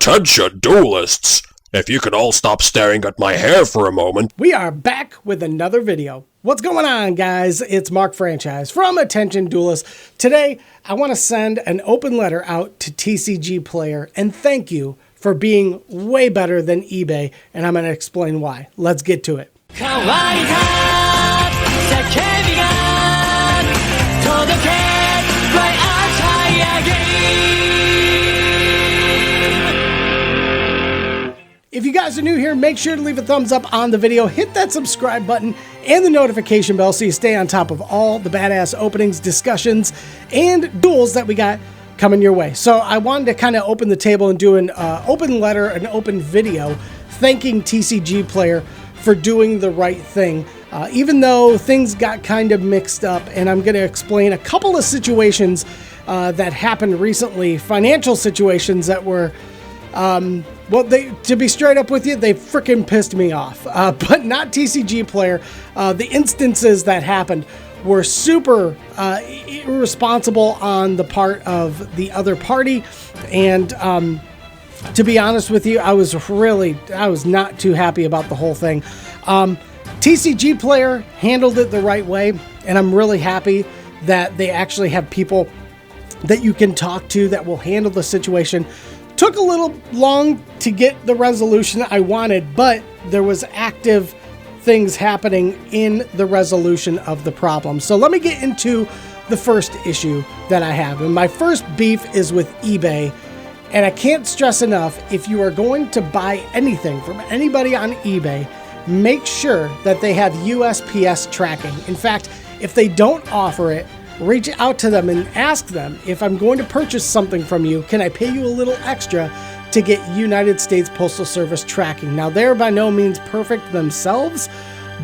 Attention, duelists! If you could all stop staring at my hair for a moment. We are back with another video. What's going on, guys? It's Mark Franchise from Attention Duelists. Today, I want to send an open letter out to TCG Player and thank you for being way better than eBay, and I'm going to explain why. Let's get to it. If you guys are new here, make sure to leave a thumbs up on the video, hit that subscribe button and the notification bell so you stay on top of all the badass openings, discussions, and duels that we got coming your way. So I wanted to kind of open the table and do an open letter, an open video, thanking TCG Player for doing the right thing. Even though things got kind of mixed up, and I'm going to explain a couple of situations that happened recently, financial situations that were... well, to be straight up with you, they freaking pissed me off, but not TCG Player. The instances that happened were super irresponsible on the part of the other party, and to be honest with you, I was not too happy about the whole thing. TCG Player handled it the right way, and I'm really happy that they actually have people that you can talk to that will handle the situation. Took a little long to get the resolution I wanted, but there was active things happening in the resolution of the problem. So let me get into the first issue that I have. And my first beef is with eBay. And I can't stress enough, if you are going to buy anything from anybody on eBay, make sure that they have USPS tracking. In fact, if they don't offer it, reach out to them and ask them, if I'm going to purchase something from you, can I pay you a little extra to get United States Postal Service tracking? Now, they're by no means perfect themselves,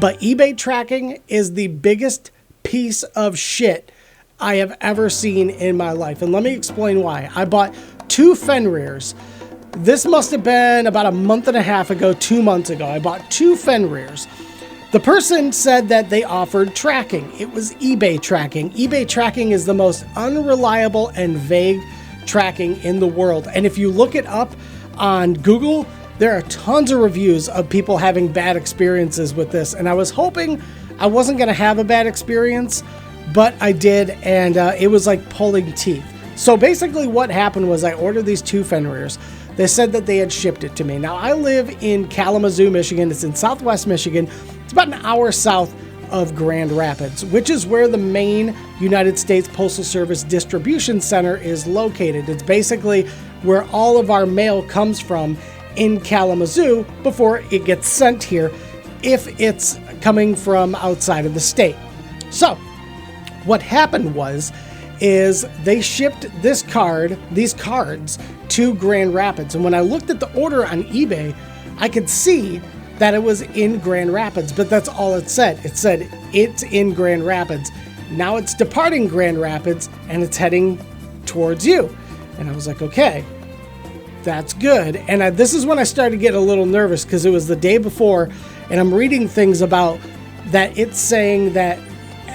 but eBay tracking is the biggest piece of shit I have ever seen in my life. And let me explain why. I bought 2 Fenrirs. This must have been about a month and a half ago, 2 months ago. I bought 2 Fenrirs. The person said that they offered tracking. It was eBay tracking. eBay tracking is the most unreliable and vague tracking in the world. And if you look it up on Google, there are tons of reviews of people having bad experiences with this. And I was hoping I wasn't going to have a bad experience, but I did. And it was like pulling teeth. So basically what happened was I ordered these 2 Fenrirs. They said that they had shipped it to me. Now, I live in Kalamazoo, Michigan. It's in southwest Michigan. It's about an hour south of Grand Rapids, which is where the main United States Postal Service distribution center is located. It's basically where all of our mail comes from in Kalamazoo before it gets sent here, if it's coming from outside of the state. So, what happened is they shipped these cards to Grand Rapids. And when I looked at the order on eBay, I could see that it was in Grand Rapids, but that's all it said. It said it's in Grand Rapids. Now it's departing Grand Rapids and it's heading towards you. And I was like, okay, that's good. And this is when I started to get a little nervous because it was the day before, and I'm reading things about that it's saying that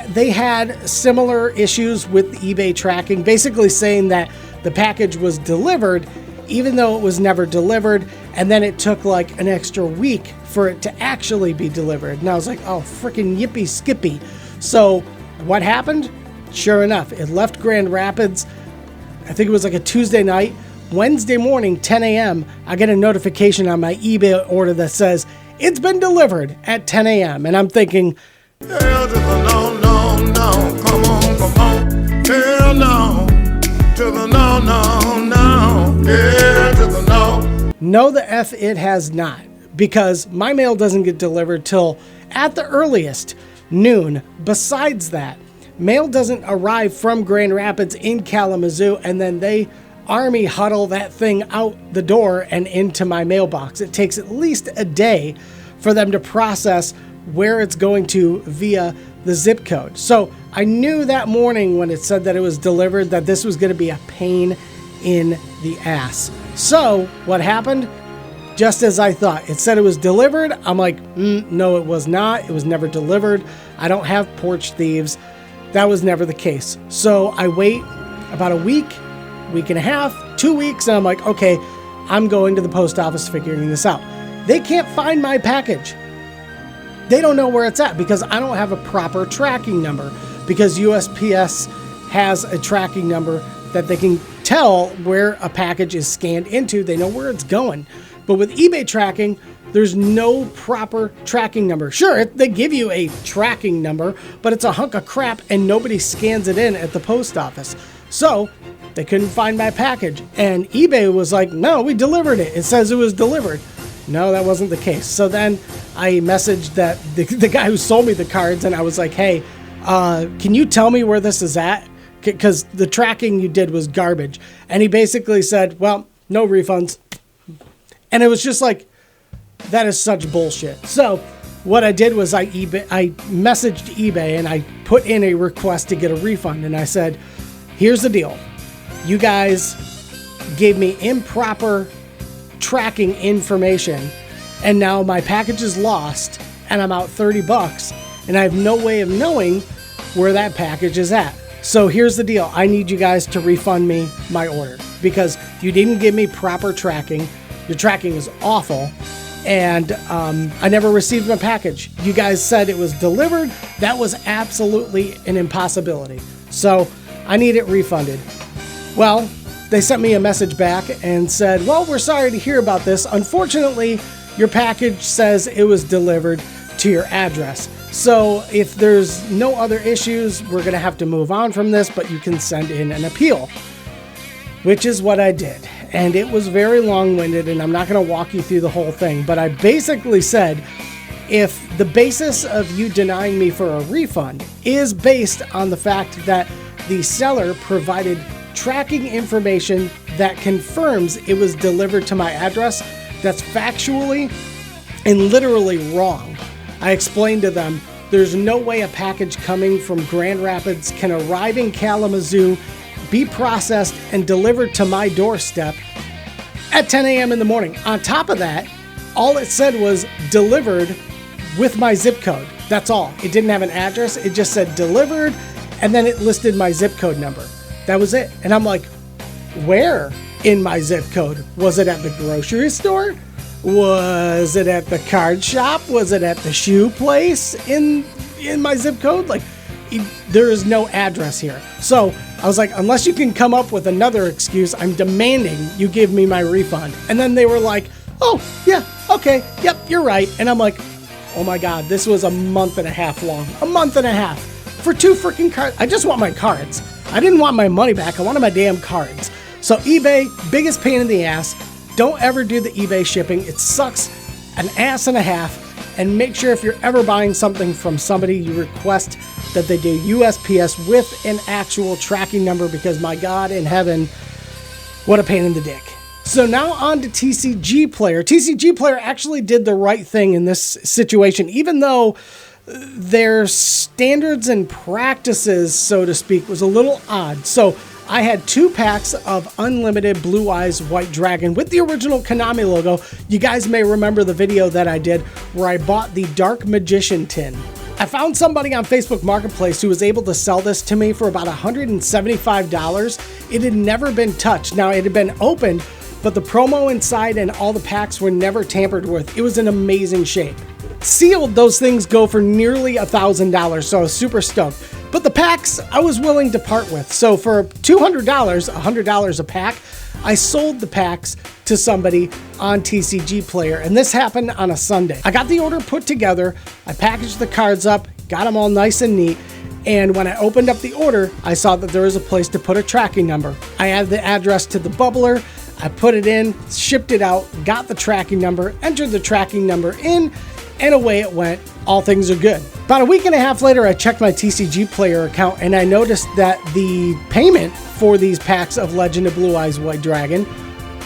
they had similar issues with eBay tracking, basically saying that the package was delivered even though it was never delivered, and then it took like an extra week for it to actually be delivered. And I was like, oh, freaking yippee skippy. So what happened? Sure enough, it left Grand Rapids. I think it was like a Tuesday night. Wednesday morning, 10 a.m., I get a notification on my eBay order that says it's been delivered at 10 a.m. And I'm thinking, hell to the no, no, no, come on, hell no, to the no, no, no, hell to the no. No, the F it has not, because my mail doesn't get delivered till, at the earliest, noon. Besides that, mail doesn't arrive from Grand Rapids in Kalamazoo, and then they army huddle that thing out the door and into my mailbox. It takes at least a day for them to process where it's going to via the zip code. So I knew that morning when it said that it was delivered that this was going to be a pain in the ass. So what happened? Just as I thought. It said it was delivered. I'm like, no, it was not. It was never delivered. I don't have porch thieves. That was never the case. So I wait about a week and a half, 2 weeks, and I'm like, okay, I'm going to the post office figuring this out. They can't find my package. They don't know where it's at because I don't have a proper tracking number, because USPS has a tracking number that they can tell where a package is scanned into. They know where it's going. But with eBay tracking, there's no proper tracking number. Sure, they give you a tracking number, but it's a hunk of crap and nobody scans it in at the post office. So they couldn't find my package. And eBay was like, no, we delivered it. It says it was delivered. No, that wasn't the case. So then I messaged the guy who sold me the cards, and I was like, hey, can you tell me where this is at? Because the tracking you did was garbage. And he basically said, well, no refunds. And it was just like, that is such bullshit. So what I did was I messaged eBay and I put in a request to get a refund. And I said, here's the deal. You guys gave me improper tracking information, and now my package is lost and I'm out $30 and I have no way of knowing where that package is at. So here's the deal. I need you guys to refund me my order because you didn't give me proper tracking. Your tracking is awful. And I never received my package. You guys said it was delivered. That was absolutely an impossibility. So I need it refunded. Well, they sent me a message back and said, well, we're sorry to hear about this. Unfortunately, your package says it was delivered to your address. So if there's no other issues, we're going to have to move on from this, but you can send in an appeal, which is what I did. And it was very long-winded, and I'm not going to walk you through the whole thing, but I basically said, if the basis of you denying me for a refund is based on the fact that the seller provided tracking information that confirms it was delivered to my address, that's factually and literally wrong. I explained to them, there's no way a package coming from Grand Rapids can arrive in Kalamazoo, be processed, and delivered to my doorstep at 10 a.m. in the morning. On top of that, all it said was delivered with my zip code. That's all. It didn't have an address. It just said delivered, and then it listed my zip code number. That was it. And I'm like, where in my zip code? Was it at the grocery store? Was it at the card shop? Was it at the shoe place in my zip code? Like, there is no address here. So I was like, unless you can come up with another excuse, I'm demanding you give me my refund. And then they were like, oh, yeah, okay, yep, you're right. And I'm like, oh my God, this was a month and a half long. A month and a half for 2 freaking cards. I just want my cards. I didn't want my money back. I wanted my damn cards. So eBay, biggest pain in the ass. Don't ever do the eBay shipping. It sucks an ass and a half. And make sure if you're ever buying something from somebody, you request that they do USPS with an actual tracking number, because my God in heaven, what a pain in the dick. So now on to TCG Player. TCG Player actually did the right thing in this situation, even though their standards and practices, so to speak, was a little odd. So I had 2 packs of unlimited Blue Eyes White Dragon with the original Konami logo. You guys may remember the video that I did where I bought the Dark Magician tin. I found somebody on Facebook Marketplace who was able to sell this to me for about $175. It had never been touched. Now, it had been opened, but the promo inside and all the packs were never tampered with. It was in amazing shape. Sealed, those things go for nearly $1,000, so I was super stoked. But the packs, I was willing to part with. So for $200, $100 a pack, I sold the packs to somebody on TCG Player, and this happened on a Sunday. I got the order put together, I packaged the cards up, got them all nice and neat, and when I opened up the order, I saw that there was a place to put a tracking number. I added the address to the bubbler, I put it in, shipped it out, got the tracking number, entered the tracking number in, and away it went. All things are good. About a week and a half later, I checked my TCG Player account and I noticed that the payment for these packs of Legend of Blue Eyes White Dragon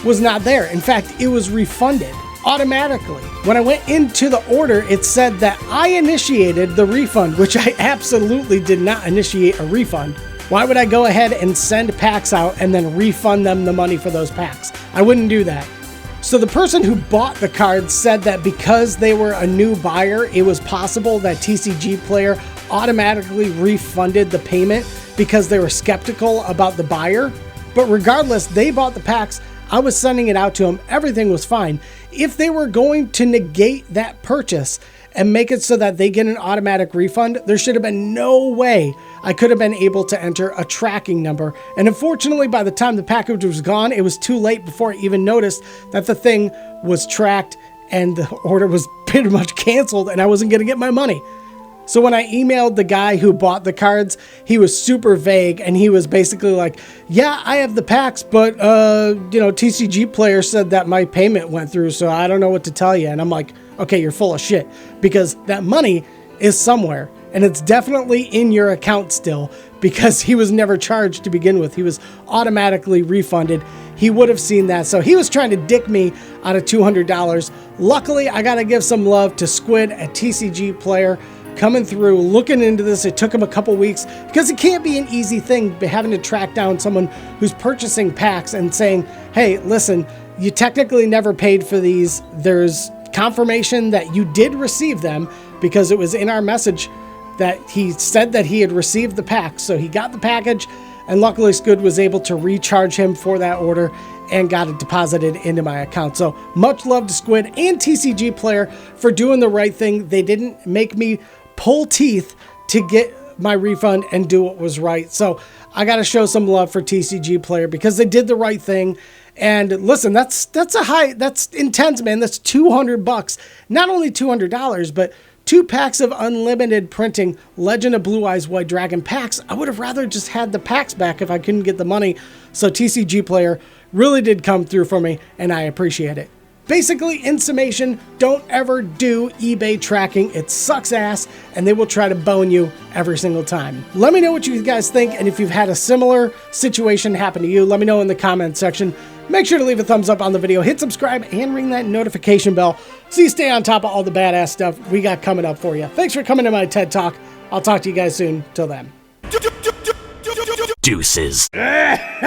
was not there. In fact, it was refunded automatically. When I went into the order, it said that I initiated the refund, which I absolutely did not initiate a refund. Why would I go ahead and send packs out and then refund them the money for those packs? I wouldn't do that. So the person who bought the cards said that because they were a new buyer, it was possible that TCG Player automatically refunded the payment because they were skeptical about the buyer. But regardless, they bought the packs. I was sending it out to them. Everything was fine. If they were going to negate that purchase and make it so that they get an automatic refund, there should have been no way I could have been able to enter a tracking number. And unfortunately, by the time the package was gone, it was too late before I even noticed that the thing was tracked and the order was pretty much canceled and I wasn't going to get my money. So when I emailed the guy who bought the cards, he was super vague and he was basically like, yeah, I have the packs, but, TCG Player said that my payment went through, so I don't know what to tell you. And I'm like, okay, you're full of shit, because that money is somewhere and it's definitely in your account still, because he was never charged to begin with. He was automatically refunded. He would have seen that. So he was trying to dick me out of $200. Luckily, I got to give some love to Squid at TCG Player, coming through, looking into this. It took him a couple weeks, because it can't be an easy thing having to track down someone who's purchasing packs and saying, hey, listen, you technically never paid for these. There's confirmation that you did receive them, because it was in our message that he said that he had received the pack. So he got the package, and luckily Squid was able to recharge him for that order and got it deposited into my account. So much love to Squid and TCG Player for doing the right thing. They didn't make me pull teeth to get my refund and do what was right. So I got to show some love for TCG Player, because they did the right thing. And listen, that's intense, man. That's $200. Not only $200, but 2 packs of unlimited printing Legend of Blue Eyes White Dragon packs. I would have rather just had the packs back if I couldn't get the money. So TCG Player really did come through for me, and I appreciate it. Basically, in summation, don't ever do eBay tracking. It sucks ass, and they will try to bone you every single time. Let me know what you guys think, and if you've had a similar situation happen to you, let me know in the comment section. Make sure to leave a thumbs up on the video, hit subscribe, and ring that notification bell so you stay on top of all the badass stuff we got coming up for you. Thanks for coming to my TED Talk. I'll talk to you guys soon. Till then. Deuces. Penguins.